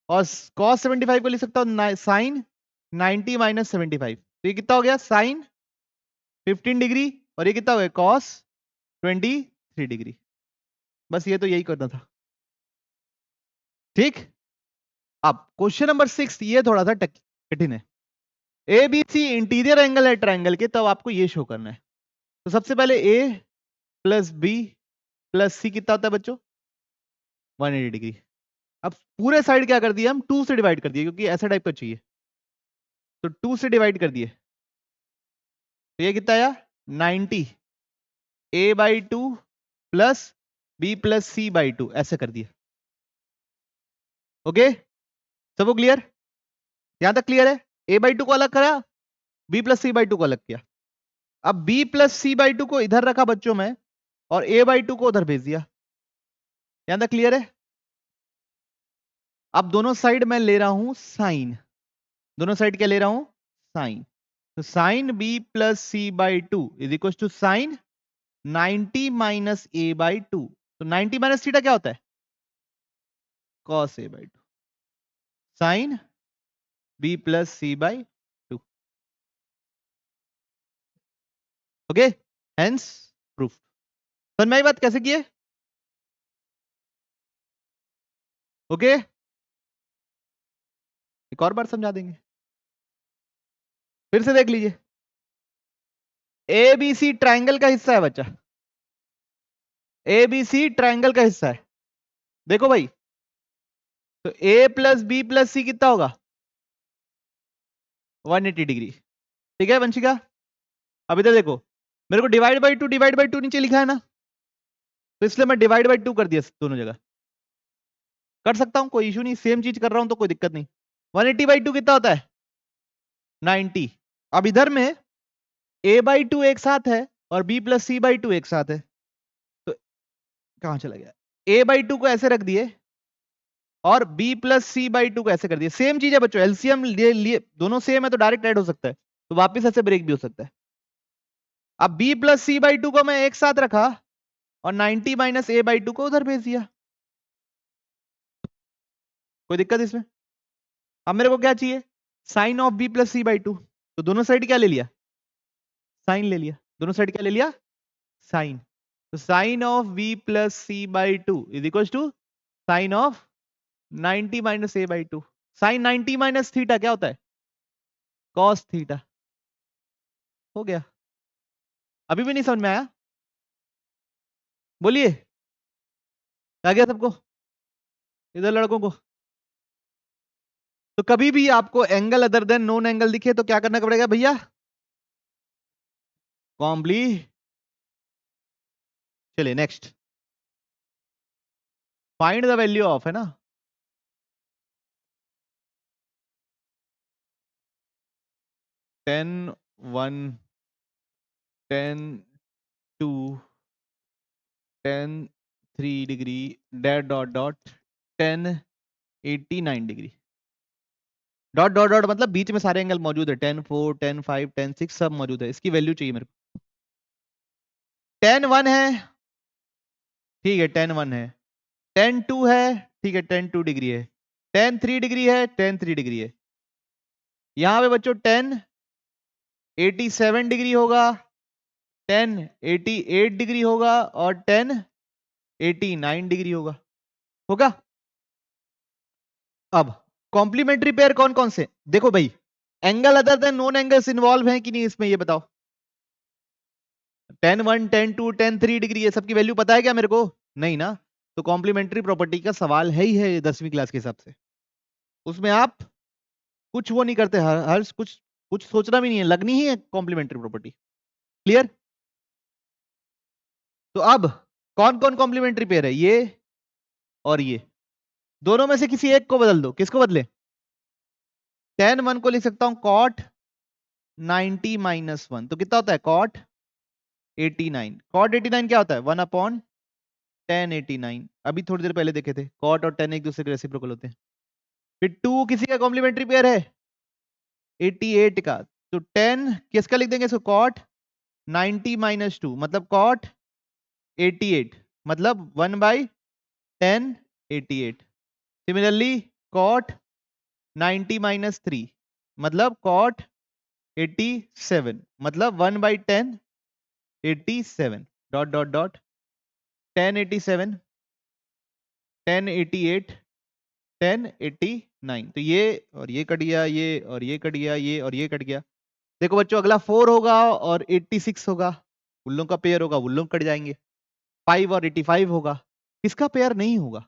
और कॉस 75 को लिख सकता हूं साइन 90 माइनस 75। तो ये कितना हो गया? साइन 15 डिग्री और ये कितना हो गया? Cos 23 degree. बस ये तो यही करना था। ठीक। अब क्वेश्चन नंबर 6, ये थोड़ा सा कठिन है। A B C interior angle है ट्रायंगल के, तब आपको ये शो करना है। तो सबसे पहले ए प्लस बी प्लस सी कितना होता है बच्चों? 180 डिग्री। अब पूरे साइड क्या कर दिया हम? 2 से डिवाइड कर दिए, क्योंकि ऐसा टाइप का चाहिए, तो 2 से डिवाइड कर दिए। तो ये कितना आया? 90 a/2 plus b plus c/2, ऐसे कर दिया। ओके, सबको क्लियर? यहां तक क्लियर है? a/2 को अलग करा, b प्लस c/2 को अलग किया। अब b प्लस c/2 को इधर रखा बच्चों में, और a/2 को उधर भेज दिया। यहां तक क्लियर है? अब दोनों साइड मैं ले रहा हूं साइन। दोनों साइड क्या ले रहा हूं? साइन। तो sine b plus c/2 is equal to sine 90 minus a/2। तो 90 माइनस थीटा क्या होता है? cos a/2 sine b plus c/2। Okay, hence proof. समझ में आई बात कैसे किए? ओके, एक और बार समझा देंगे, फिर से देख लीजिए। ए बी सी ट्राइंगल का हिस्सा है बच्चा, ए बी सी ट्राइंगल का हिस्सा है। देखो भाई, तो ए प्लस बी प्लस सी कितना होगा? 180 डिग्री। ठीक है वंशिका? अब इधर देखो, मेरे को डिवाइड बाई टू नीचे लिखा है ना, तो इसलिए मैं डिवाइड बाई टू कर दिया दोनों जगह। कर सकता हूं, कोई इशू नहीं, सेम चीज कर रहा हूं तो कोई दिक्कत नहीं। 180/2 कितना होता है? 90। अब इधर में a/2 एक साथ है और b प्लस c/2 एक साथ है, तो कहां चला गया? a/2 को ऐसे रख दिए और b प्लस c/2 को ऐसे कर दिए। सेम चीज है बच्चों, एलसीएम लिए दोनों सेम है तो डायरेक्ट ऐड हो सकता है, तो वापिस ऐसे ब्रेक भी हो सकता है। अब b प्लस c/2 को मैं एक साथ रखा और 90 माइनस a/2 को उधर भेज दिया। कोई दिक्कत इसमें? अब मेरे को क्या चाहिए? Sine of b plus c/2। तो दोनों साइड क्या ले लिया? साइन ले लिया। दोनों साइड क्या ले लिया? साइन। तो sine of b plus c/2 is equal to sine of 90 minus a/2। Sine 90 minus theta क्या होता है? Cos theta. हो गया। अभी भी नहीं समझ में आया? बोलिए, आ गया सबको? इधर लड़कों को? तो कभी भी आपको angle other than known angle दिखे तो क्या करना पड़ेगा भैया? कॉम्प्ली। चलिए next, find the value of, है ना? Ten 1 10 2 10 3 degree that dot dot 10 89 degree dot dot dot, मतलब बीच में सारे एंगल मौजूद है, 10 4 10 5 10 6 सब मौजूद है। इसकी वैल्यू चाहिए मेरे को। 10 1 है, ठीक है 10 1 है। 10 2 है, ठीक है 10 2 डिग्री है। 10 3 डिग्री है, 10 3 डिग्री है। यहां पे बच्चों 10 87 डिग्री होगा, 10 88 डिग्री होगा और 10 89 डिग्री होगा। होगा? अब कॉम्प्लीमेंट्री पेयर कौन कौन से? देखो भाई, angle other than known angles involve हैं कि नहीं इसमें, ये बताओ। 10 1 10 2 10 3 डिग्री, ये सबकी वैल्यू पता है क्या मेरे को? नहीं ना। तो कॉम्प्लीमेंट्री प्रॉपर्टी का सवाल है ही है 10वीं क्लास के हिसाब से। उसमें आप कुछ वो नहीं करते, हर कुछ कुछ सोचना भी नहीं है, लगनी ही है कॉम्प्लीमेंट्री प्रॉपर्टी। क्लियर? तो अब कौन कौन कॉम्प्लीमेंट्री पेयर है? ये और ये, दोनों में से किसी एक को बदल दो। किसको बदले? 10 1 को लिख सकता हूं कॉट 90 माइनस 1, तो कितना होता है? कॉट 89। कॉट 89 क्या होता है? 1/10 89। अभी थोड़ी देर पहले देखे थे, कॉट और 10 एक दूसरे के रेसिप्रोकल होते हैं। फिर 2 किसी का कॉम्प्लीमेंट्री पेयर है 88 का, तो 10 किसका लिख देंगे इसको? कॉट 90 माइनस 2, मतलब कॉट 88, मतलब 1/10 88। सिमिलरली कॉट 90 माइनस 3, मतलब कॉट 87, मतलब 1/10 87। Dot dot dot 1087 1088 1089। तो ये और ये कट गया, ये और ये कट गया, ये और ये कट गया। देखो बच्चों, अगला 4 होगा और 86 होगा, उन लोगों का पेयर होगा, उन लोग कट जाएंगे। 5 और 85 होगा, किसका पेयर नहीं होगा?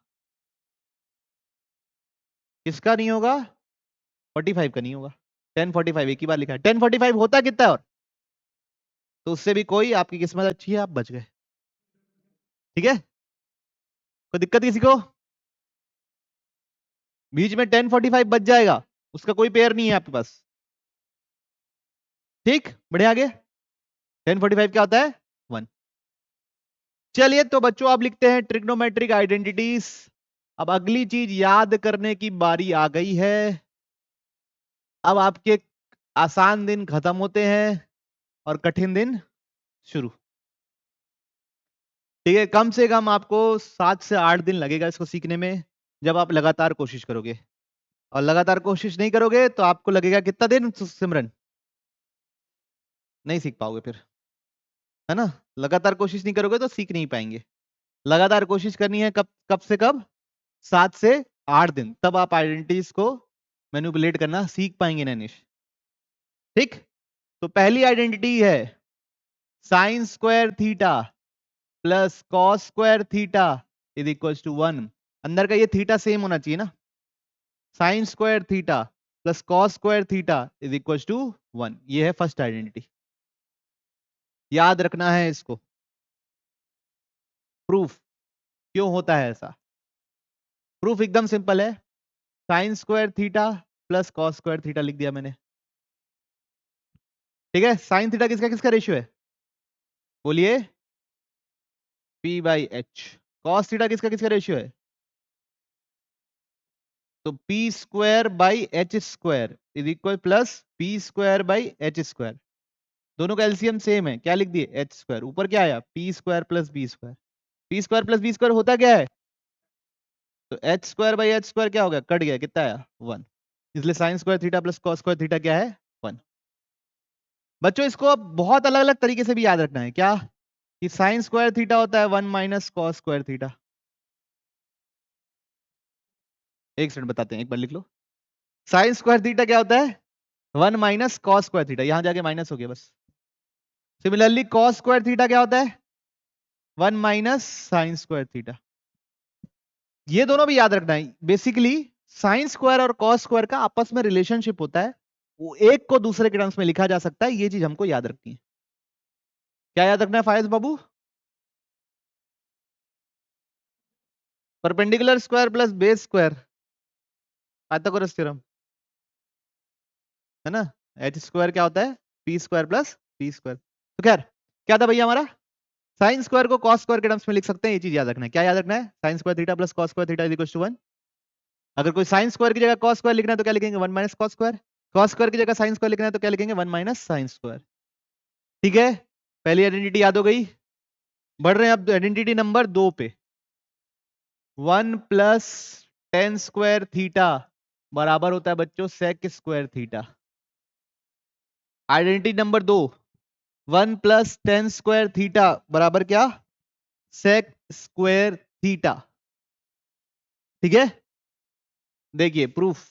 किसका नहीं होगा? 45 का नहीं होगा। 1045 एक ही बार लिखा है। 1045 होता कितना है? और तो उससे भी कोई, आपकी किस्मत अच्छी है, आप बच गए। ठीक है, कोई दिक्कत किसी को? बीच में 1045 बच जाएगा, उसका कोई पेयर नहीं है आपके पास। ठीक, बढ़िया आगे। 1045 क्या होता है? 1। चलिए तो बच्चों आप लिखते हैं ट्रिग्नोमेट्रिक आइडेंटिटीज। अब अगली चीज याद करने की बारी आ गई है। अब आपके आसान दिन खत्म होते हैं और कठिन दिन शुरू। ठीक है, कम से कम आपको 7 से 8 दिन लगेगा इसको सीखने में, जब आप लगातार कोशिश करोगे। और लगातार कोशिश नहीं करोगे तो आपको लगेगा कितना दिन सिमरन? नहीं सीख पाओगे फिर, है ना? लगातार कोशिश नहीं करोगे तो सीख नहीं पाएंगे। लगातार कोशिश करनी है, कब कब से कब? 7 से 8 दिन, तब आप आइडेंटिटीज को मैनिपुलेट करना सीख पाएंगे नैनिश। ठीक, तो पहली आइडेंटिटी है sine square theta plus cos square theta is equal to 1। अंदर का ये थीटा सेम होना चाहिए ना। Sine square theta plus cos square theta is equal to 1। ये है फर्स्ट आइडेंटिटी, याद रखना है इसको। प्रूफ क्यों होता है ऐसा? प्रूफ एकदम सिंपल है, sine square theta plus cos square theta लिख दिया मैंने। ठीक है, साइन थीटा किसका किसका रेशियो है? बोलिए, P by H. Cos theta किसका किसका रेशियो है? तो P square by H square is equal plus P square by H square. दोनों का एलसीएम सेम है, क्या लिख दिए? H square. ऊपर क्या आया? P square plus B square. P square plus B square होता क्या है? तो H square by H square क्या हो गया? कट गया, कितना आया? 1। इसलिए sine square theta plus cos square theta क्या है? 1। बच्चों इसको अब बहुत अलग अलग तरीके से भी याद रखना है। क्या? कि साइन स्क्वायर थीटा होता है 1 माइनस कॉस स्क्वायर थीटा। एक सेकंड बताते हैं, एक बार लिख लो। साइन स्क्वायर थीटा क्या होता है? 1 माइनस कॉस स्क्वायर थीटा, यहां जाके माइनस हो गया बस। सिमिलरली कॉस स्क्वायर थीटा क्या होता है? 1 माइनस साइन स्क्वायर थीटा। ये दोनों भी याद रखना है। बेसिकली साइन स्क्वायर और कॉस स्क्वायर का आपस में रिलेशनशिप होता है, वो एक को दूसरे के टर्म्स में लिखा जा सकता है। ये चीज हमको याद रखनी है। क्या याद रखना है फायज बाबू? Perpendicular square plus base square, Pythagoras theorem, है ना? एच स्क्वायर क्या होता है? P square plus P square. तो खैर, क्या था भैया हमारा? साइन स्क्वायर को कॉस स्क्वायर के टर्म्स में लिख सकते हैं, ये चीज याद रखना है। क्या याद रखना है? Sine square theta plus cos square theta is equal to 1। अगर कोई साइन स्क्वायर की जगह कॉस स्क्वायर लिखना है तो क्या लिखेंगे? 1 minus cos square. Cos square की जगह साइन स्क्वायर लिखना है तो क्या लिखेंगे? 1 माइनस साइन स्क्वायर। ठीक है, पहली आइडेंटिटी याद हो गई। बढ़ रहे हैं अब आइडेंटिटी नंबर 2 पे। 1 प्लस टेन स्क्वायर थीटा बराबर होता है बच्चों sec square theta. Identity number 2, 1 plus tan square theta बराबर क्या? Sec square theta. ठीक है, देखिए प्रूफ।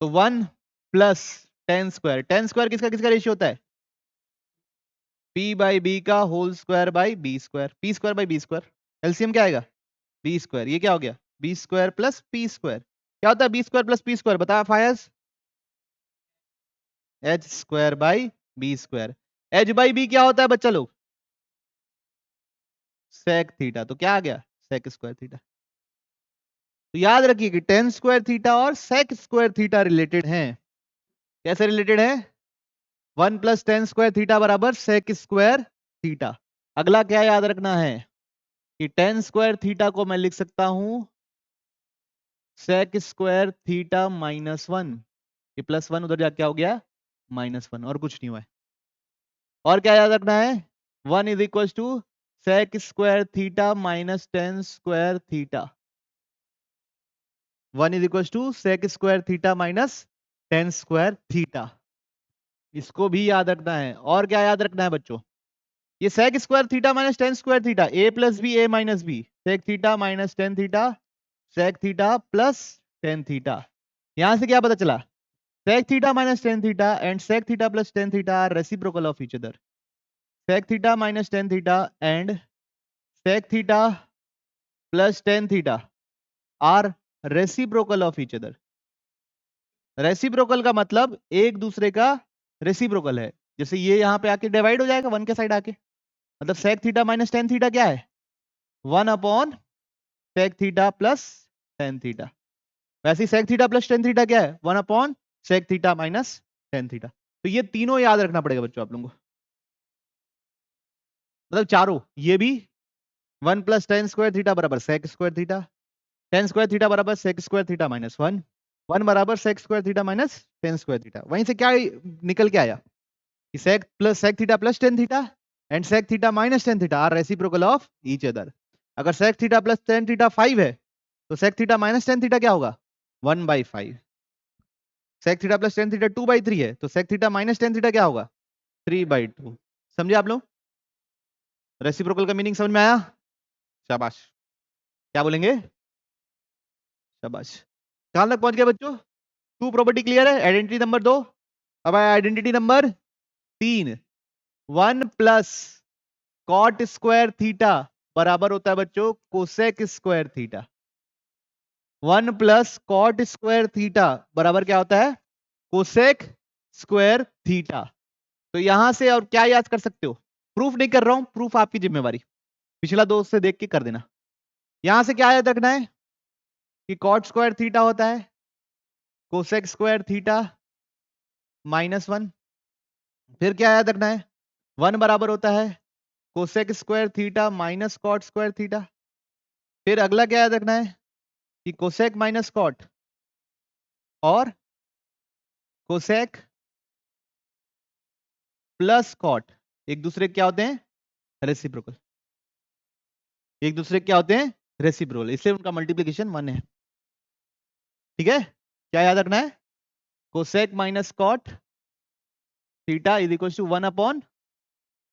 तो 1 plus tan square, tan square किसका किसका रेशियो होता है? पी बाई बी का whole square by B square. P square by B square, LCM क्या आएगा? B square. ये क्या हो गया? B square plus P square. क्या होता है B square plus P square? बताया फायस? H square by B square. H by B क्या होता है बच्चा लोग? Sec theta. तो क्या आ गया? Sec square theta. तो याद रखिए कि टेन स्क्वायर थीटा और सेक स्क्वायर थीटा रिलेटेड हैं। कैसे रिलेटेड है? 1 प्लस टेन स्क्वायर थीटा बराबर सेक स्क्वायर थीटा। अगला क्या याद रखना है? कि टेन स्क्वायर थीटा को मैं लिख सकता हूं सेक स्क्वायर थीटा माइनस 1। ये प्लस 1 उधर जाके क्या हो गया? माइनस 1, और कुछ नहीं हुआ है। और क्या याद रखना है? 1 is equal to sec square theta minus tan square theta. 1 is equal to sec square theta minus tan square theta. इसको भी याद रखना है। और क्या याद रखना है बच्चों? ये sec square theta minus tan square theta, a plus B a minus B, sec theta minus tan theta, sec theta plus tan theta. यहां से क्या पता चला? sec theta minus tan theta and sec theta plus tan theta are reciprocal of each other. sec theta minus tan theta and sec theta plus tan theta are reciprocal of each other. Reciprocal का मतलब एक दूसरे का reciprocal है। जैसे ये यहाँ पे आके डिवाइड हो जाएगा वन के साइड आके, मतलब sec theta minus tan theta क्या है? One upon sec theta plus tan theta. वैसे sec theta plus tan theta क्या है? One upon sec theta minus tan theta. तो ये तीनों याद रखना पड़ेगा बच्चों आप लोगों को, मतलब चारों। ये भी one plus tan square theta बराबर sec square theta, tan square theta बराबर sec square theta minus one, one बराबर sec square theta minus tan square theta. वहीं से क्या निकल के आया कि sec theta plus tan theta and sec theta minus tan theta are reciprocal of each other. अगर sec theta plus tan theta 5 है तो sec theta minus tan theta क्या होगा? 1/5। sec theta plus tan theta 2/3 है तो sec theta minus tan theta क्या होगा? 3/2। समझे आप लोग? रेसिप्रोकल का मीनिंग समझ में आया? शाबाश। क्या बोलेंगे? शाबाश। कहां तक पहुंच गए बच्चों? टू प्रॉपर्टी क्लियर है? Identity number 2। अब आया identity number 3। One plus cot square theta बराबर होता है बच्चों cosec square theta. One plus cot square theta बराबर क्या होता है? Cosec square theta. तो यहां से और क्या याद कर सकते हो? प्रूफ नहीं कर रहा हूं, प्रूफ आपकी जिम्मेवारी, पिछला दोस्त से देख के कर देना। यहां से क्या याद रखना है कि कॉट स्क्वायर थीटा होता है cosec square theta minus one. फिर क्या याद रखना है? वन बराबर होता है cosec square theta minus cot square theta. फिर अगला क्या याद रखना है कि कोसेक माइनस कॉट और कोसेक प्लस कॉट एक दूसरे क्या होते हैं? रेसिप्रोकल। एक दूसरे क्या होते हैं? रेसिप्रोकल, इसलिए उनका मल्टीप्लिकेशन वन है। ठीक है? क्या याद रखना है? Cosec minus cot theta is equal to one upon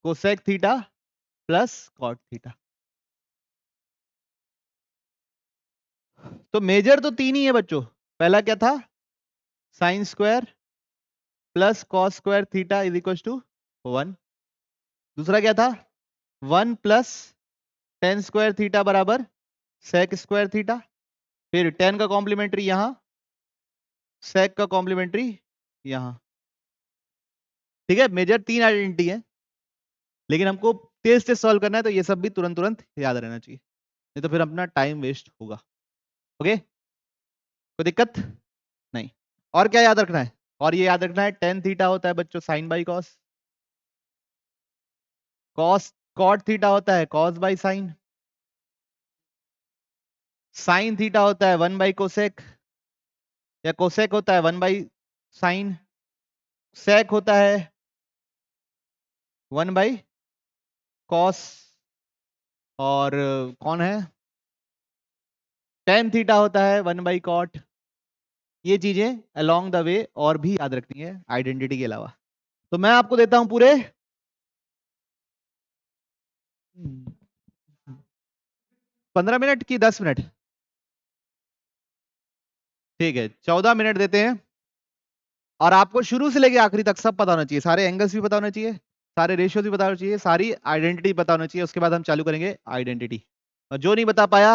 cosec theta plus cot theta. तो मेजर तो तीन ही है बच्चों। पहला क्या था? Sine square plus cos square theta is equal to one. दूसरा क्या था? One plus tan square theta बराबर सेक स्क्वायर थीटा। फिर टेन का कॉम्प्लीमेंट्री यहां, सेक का कॉम्प्लीमेंट्री यहां। ठीक है? मेजर तीन आइडेंटिटी है, लेकिन हमको तेज से सॉल्व करना है तो ये सब भी तुरंत तुरंत याद रहना चाहिए, नहीं तो फिर अपना टाइम वेस्ट होगा। ओके, कोई दिक्कत नहीं। और क्या याद रखना है? और ये याद रखना है टेन थीटा होता है बच्चों sine by cos, cos cot theta होता है cos by sine, sine theta होता है वन बाई कोसेक या कोसेक होता है वन बाई साइन, सेक होता है वन बाई कॉस, और कौन है? टेन थीटा होता है वन बाई कॉट। ये चीजें अलोंग द वे और भी याद रखनी है आइडेंटिटी के अलावा। तो मैं आपको देता हूं पूरे 15 मिनट की 10 मिनट। ठीक है, 14 मिनट देते हैं। और आपको शुरू से लेके आखिरी तक सब पता होना चाहिए, सारे एंगल्स भी पता होना चाहिए, सारे रेशियोज भी पता होना चाहिए, सारी आइडेंटिटी पता होना चाहिए। उसके बाद हम चालू करेंगे आइडेंटिटी। और जो नहीं बता पाया